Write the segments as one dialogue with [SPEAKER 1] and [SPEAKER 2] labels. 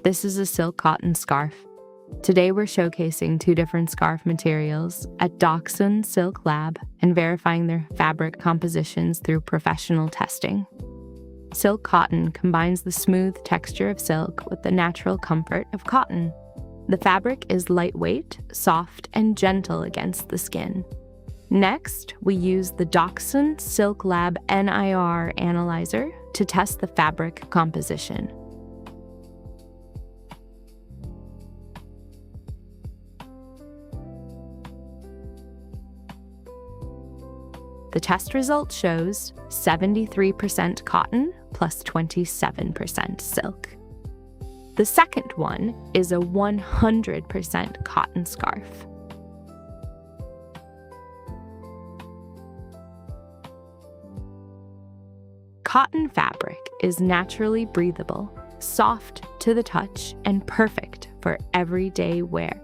[SPEAKER 1] This is a silk cotton scarf. Today we're showcasing 2 different scarf materials at DOCSUN Silk Lab and verifying their fabric compositions through professional testing. Silk cotton combines the smooth texture of silk with the natural comfort of cotton. The fabric is lightweight, soft, and gentle against the skin. Next, we use the DOCSUN Silk Lab NIR analyzer to test the fabric composition. The test result shows 73% cotton plus 27% silk. The second one is a 100% cotton scarf. Cotton fabric is naturally breathable, soft to the touch, and perfect for everyday wear.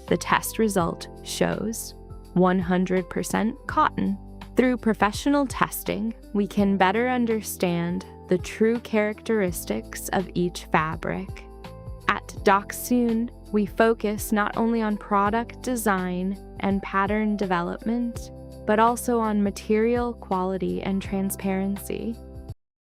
[SPEAKER 1] The test result shows 100% cotton. Through professional testing, we can better understand the true characteristics of each fabric. At DOCSUN, we focus not only on product design and pattern development, but also on material quality and transparency.